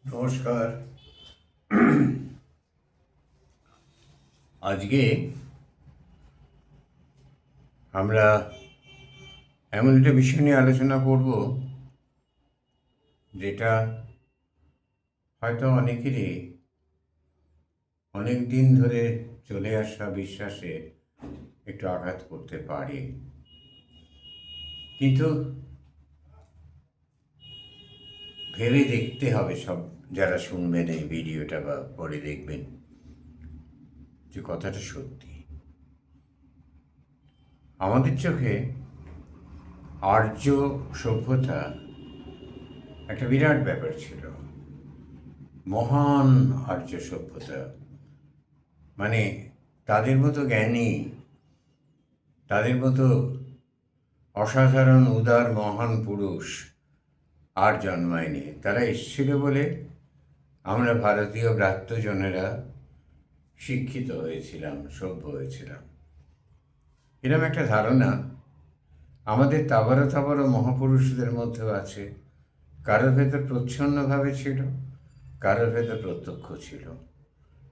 নমস্কার। আজকে আমরা এমন একটা বিষয় নিয়ে আলোচনা করব, যেটা হয়তো অনেকেরই অনেক দিন ধরে চলে আসা বিশ্বাসে একটু আঘাত করতে পারে। কিন্তু ভেবে দেখতে হবে, সব যারা শুনবেন এই ভিডিওটা বা পরে দেখবেন, যে কথাটা সত্যি। আমাদের চোখে আর্য সভ্যতা একটা বিরাট ব্যাপার ছিল। মহান আর্য সভ্যতা মানে তাদের মতো জ্ঞানী, তাদের মতো অসাধারণ উদার মহান পুরুষ আর জন্মায়নি। তারা এসেছিল বলে আমরা ভারতীয় ব্রাত্যজনেরা শিক্ষিত হয়েছিলাম, সভ্য হয়েছিলাম। এরকম একটা ধারণা আমাদের তাবারও তাবারও মহাপুরুষদের মধ্যেও আছে। কারোর ভেতর প্রচ্ছন্নভাবে ছিল, কারোর ভেতর প্রত্যক্ষ ছিল,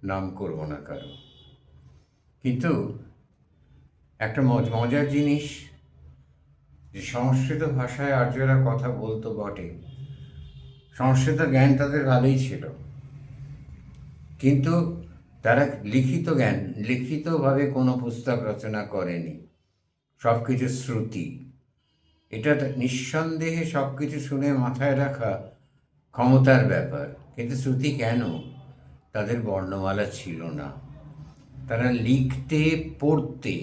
নাম করব না কারো। কিন্তু একটা মজার জিনিস, যে সংস্কৃত ভাষায় আর্যরা কথা বলতো বটে, সংস্কৃত জ্ঞান তাদের ভালোই ছিল, কিন্তু তারা লিখিতভাবে কোনো পুস্তক রচনা করেনি। সব কিছু শ্রুতি। এটা নিঃসন্দেহে সব কিছু শুনে মাথায় রাখা ক্ষমতার ব্যাপার, কিন্তু শ্রুতি কেন? তাদের বর্ণমালা ছিল না, তারা লিখতে পড়তে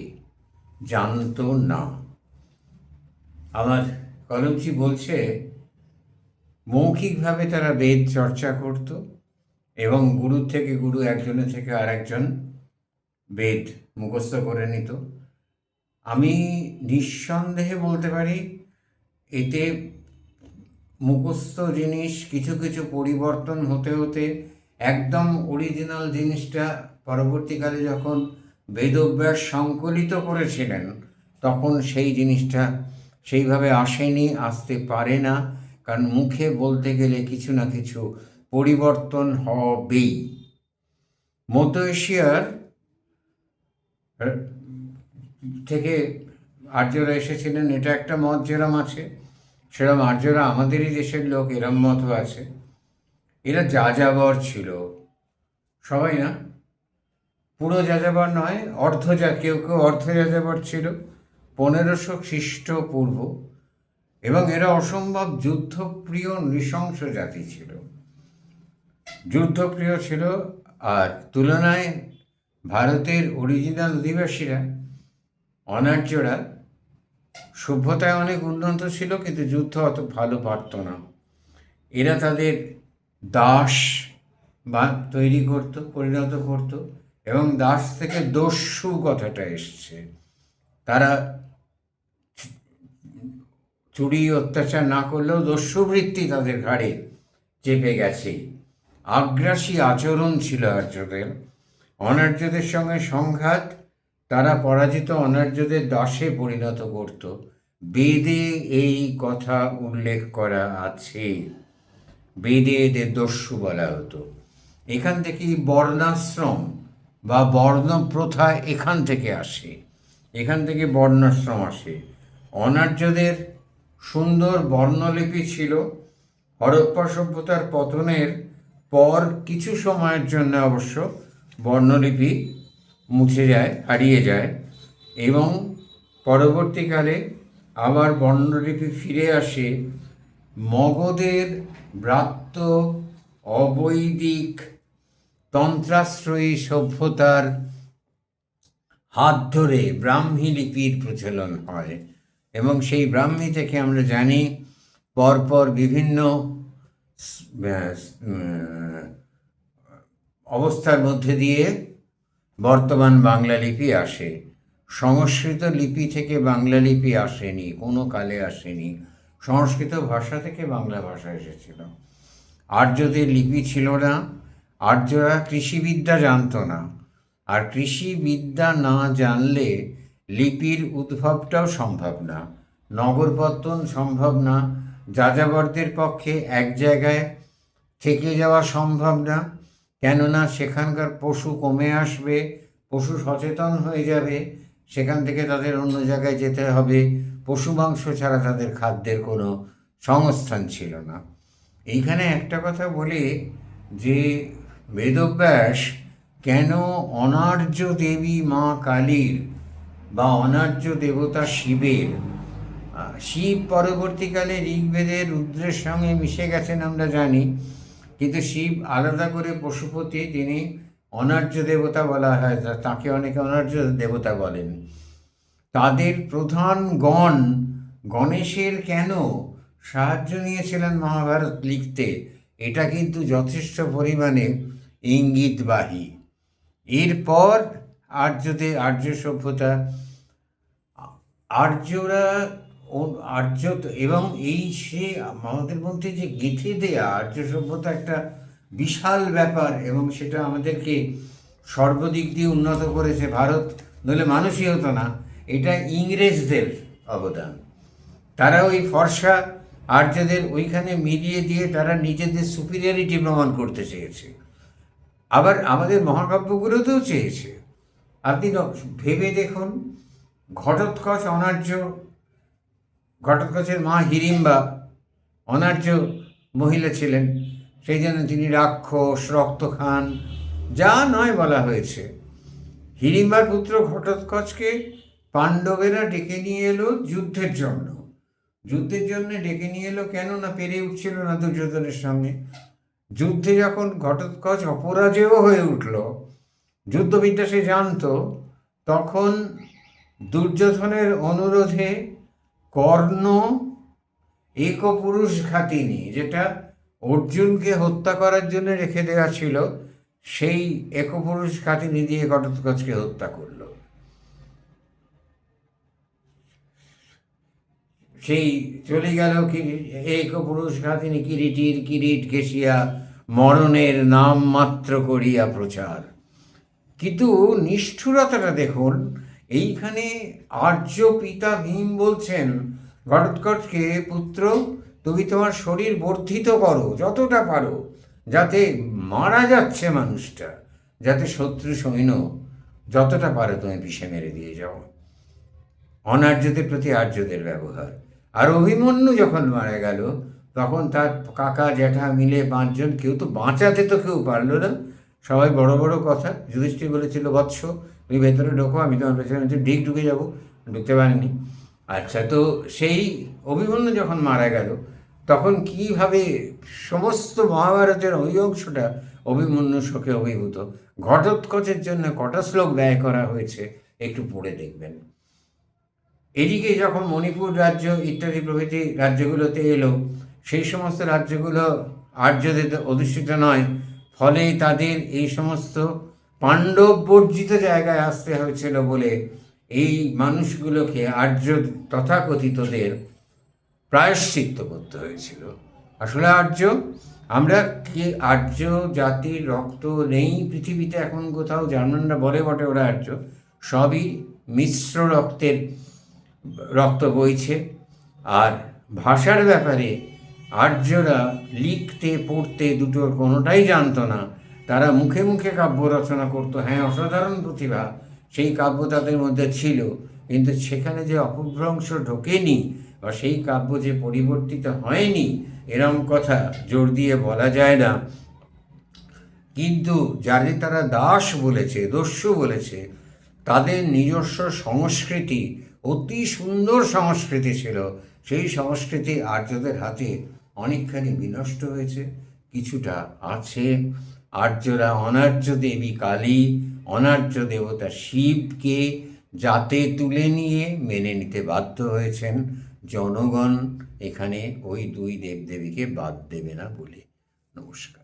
জানতো না। আমার কলমচি বলছে, মৌখিকভাবে তারা বেদ চর্চা করত এবং গুরুর থেকে গুরু, একজনের থেকে আর একজন বেদ মুখস্থ করে নিত। আমি নিঃসন্দেহে বলতে পারি, এতে মুখস্থ জিনিস কিছু কিছু পরিবর্তন হতে হতে একদম অরিজিনাল জিনিসটা পরবর্তীকালে যখন বেদব্যাস সংকলিত করেছিলেন, তখন সেই জিনিসটা সেইভাবে আসেনি, আসতে পারে না। কারণ মুখে বলতে গেলে কিছু না কিছু পরিবর্তন হবেই। মধ্য এশিয়ার থেকে আর্যরা এসেছিলেন, এটা একটা মত যেরম আছে, সেরম আর্যরা আমাদেরই দেশের লোক, এরম মতও আছে। এরা যাযাবর ছিল, সবাই না, পুরো যাযাবর নয়, কেউ কেউ অর্ধ যাযাবর ছিল, 1500 খ্রিস্টপূর্ব। এবং এরা অসম্ভব যুদ্ধপ্রিয় নৃশংস জাতি ছিল, যুদ্ধপ্রিয় ছিল। আর তুলনায় ভারতের অরিজিনাল অধিবাসীরা, অনার্যরা, সভ্যতায় অনেক উন্নত ছিল, কিন্তু যুদ্ধ অত ভালো পারত না। এরা তাদের দাস বা তৈরি করত, পরিণত করত, এবং দাস থেকে দস্যু কথাটা এসছে। তারা চুরি অত্যাচার না করলেও দস্যুবৃত্তি তাদের ঘাড়ে চেপে গেছে। আগ্রাসী আচরণ ছিল আর্যদের। অনার্যদের সঙ্গে সংঘাত, তারা পরাজিত অনার্যদের দাসে পরিণত করত। বেদে এই কথা উল্লেখ করা আছে, বেদে এদের দস্যু বলা হতো। এখান থেকেই বর্ণাশ্রম বা বর্ণ প্রথা এখান থেকে আসে, এখান থেকে বর্ণাশ্রম আসে। অনার্যদের সুন্দর বর্ণলিপি ছিল। হরপ্পা সভ্যতার পতনের পর কিছু সময়ের জন্য অবশ্য বর্ণলিপি মুছে যায়, হারিয়ে যায়, এবং পরবর্তীকালে আবার বর্ণলিপি ফিরে আসে মগধের ব্রাত্য অবৈদিক তন্ত্রাশ্রয়ী সভ্যতার হাত ধরে ব্রাহ্মী লিপির প্রচলন হয়। এবং সেই ব্রাহ্মী থেকে আমরা জানি পরপর বিভিন্ন অবস্থার মধ্যে দিয়ে বর্তমান বাংলা লিপি আসে। সংস্কৃত লিপি থেকে বাংলা লিপি আসেনি, কোনো কালে আসেনি। সংস্কৃত ভাষা থেকে বাংলা ভাষা এসেছিল। আর্যদের লিপি ছিল না, আর্যরা কৃষিবিদ্যা জানতো না, আর কৃষিবিদ্যা না জানলে লিপির উদ্ভবটাও সম্ভব না, নগরপত্তন সম্ভব না। যাযাবরদের পক্ষে এক জায়গায় থেকে যাওয়া সম্ভব না, কেননা সেখানকার পশু কমে আসবে, পশু সচেতন হয়ে যাবে, সেখান থেকে তাদের অন্য জায়গায় যেতে হবে, পশু মাংস ছাড়া তাদের খাদ্যের কোনো সংস্থান ছিল না। এইখানে একটা কথা বলি যে বেদব্যাস কেন অনার্য দেবী মা কালীর বা অনার্য দেবতা শিবের, শিব পরবর্তীকালে ঋগ্বেদের রুদ্রের সঙ্গে মিশে গেছেন আমরা জানি, কিন্তু শিব আলাদা করে পশুপতি, তিনি অনার্য দেবতা বলা হয়, তাকে অনেকে অনার্য দেবতা বলেন। তাদের প্রধান গণ গণেশের কেন সাহায্য নিয়েছিলেন মহাভারত লিখতে, এটা কিন্তু যথেষ্ট পরিমাণে ইঙ্গিতবাহী। এরপর আর্য সভ্যতা, আর্যরা আর্য এবং এই সে আমাদের মধ্যে যে গেঁথে দেয়া আর্য সভ্যতা একটা বিশাল ব্যাপার, এবং সেটা আমাদেরকে সর্বদিক দিয়ে উন্নত করেছে। ভারত নইলে মানুষই হতো না। এটা ইংরেজদের অবদান। তারা ওই ফর্সা আর্যদের ওইখানে মিলিয়ে দিয়ে তারা নিজেদের সুপিরিয়রিটি প্রমাণ করতে চেয়েছে, আবার আমাদের মহাকাব্যগুলোতেও চেয়েছে। আপনি ভেবে দেখুন, ঘটোৎকচ অনার্য, ঘটোৎকচের মা হিড়িম্বা অনার্য মহিলা ছিলেন, সেই জন্য তিনি রাক্ষস, রক্ত খান, যা নয় বলা হয়েছে। হিড়িম্বার পুত্র ঘটোৎকচকে পাণ্ডবেরা ডেকে নিয়ে এলো যুদ্ধের জন্য। ডেকে নিয়ে এলো কেন না, পেরে উঠছিল না দুর্যোধনের সঙ্গে। যুদ্ধে যখন ঘটোৎকচ অপরাজেয় হয়ে উঠল, যুদ্ধবিদ্যা সে জানত, তখন দুর্যোধনের অনুরোধে কর্ণ একপুরুষ ঘাতিনী, যেটা অর্জুনকে হত্যা করার জন্য রেখে দেওয়া ছিল, সেই একপুরুষ ঘাতিনী দিয়ে ঘটোৎকচকে হত্যা করল। সেই চলে গেল একপুরুষ ঘাতিনী কিরিট ঘেঁষিয়া মরণের নাম মাত্র করিয়া প্রচার। কিন্তু নিষ্ঠুরতাটা দেখুন, এইখানে আর্য পিতা ভীম বলছেন ঘটোৎকচকে, পুত্র তুমি তোমার শরীর বর্ধিত করো যতটা পারো, যাতে মারা যাচ্ছে মানুষটা, যাতে শত্রু সৈন্য যতটা পারো তুমি পিষে মেরে দিয়ে যাও। অনার্যদের প্রতি আর্যদের ব্যবহার। আর অভিমন্যু যখন মারা গেল, তখন তার কাকা জ্যাঠা মিলে 5 জন, কেউ তো বাঁচাতে তো কেউ পারল না, সবাই বড় বড় কথা। যুধিষ্ঠির বলেছিল, বৎস তুমি ভেতরে ঢোকো, আমি তোমার পেছনে ঠিক ঢুকে যাবো, ঢুকতে পারেনি। আচ্ছা, তো সেই অভিমন্যু যখন মারা গেল, তখন কিভাবে সমস্ত মহাভারতের ওই অংশটা অভিমন্যুর শোকে অভিভূত। ঘটোৎকচের জন্য কটা শ্লোক ব্যয় করা হয়েছে একটু পড়ে দেখবেন। এদিকে যখন মণিপুর রাজ্য ইত্যাদি প্রভৃতি রাজ্যগুলোতে এলো, সেই সমস্ত রাজ্যগুলো আর্যদের অধিষ্ঠিত নয়, ফলে তাদের এই সমস্ত পাণ্ডব বর্জিত জায়গায় আসতে হয়েছিল বলে এই মানুষগুলোকে আর্য তথাকথিতদের প্রায়শ্চিত্ত করতে হয়েছিল। আসলে আমরা কি আর্য জাতির রক্ত নেই পৃথিবীতে এখন কোথাও? জার্মানরা বলে বটে ওরা আর্য, সবই মিশ্র রক্ত বইছে। আর ভাষার ব্যাপারে আর্যরা লিখতে পড়তে দুটোর কোনোটাই জানতো না। তারা মুখে মুখে কাব্য রচনা করতো, হ্যাঁ অসাধারণ প্রতিভা, সেই কাব্য তাদের মধ্যে ছিল, কিন্তু সেখানে যে অপভ্রংশ ঢোকেনি বা সেই কাব্য যে পরিবর্তিত হয়নি, এরম কথা জোর দিয়ে বলা যায় না। কিন্তু যাদের তারা দাস বলেছে, দস্যু বলেছে, তাদের নিজস্ব সংস্কৃতি, অতি সুন্দর সংস্কৃতি ছিল। সেই সংস্কৃতি আর্যদের হাতে অনেকখানি বিনষ্ট হয়েছে, কিছুটা আছে। আর্যরা অনার্য দেবী কালী, অনার্য দেবতা শিবকে যাতে তুলে নিয়ে মেনে নিতে বাধ্য হয়েছেন। জনগণ এখানে ওই 2 দেবদেবীকে বাদ দেবে না বলে। নমস্কার।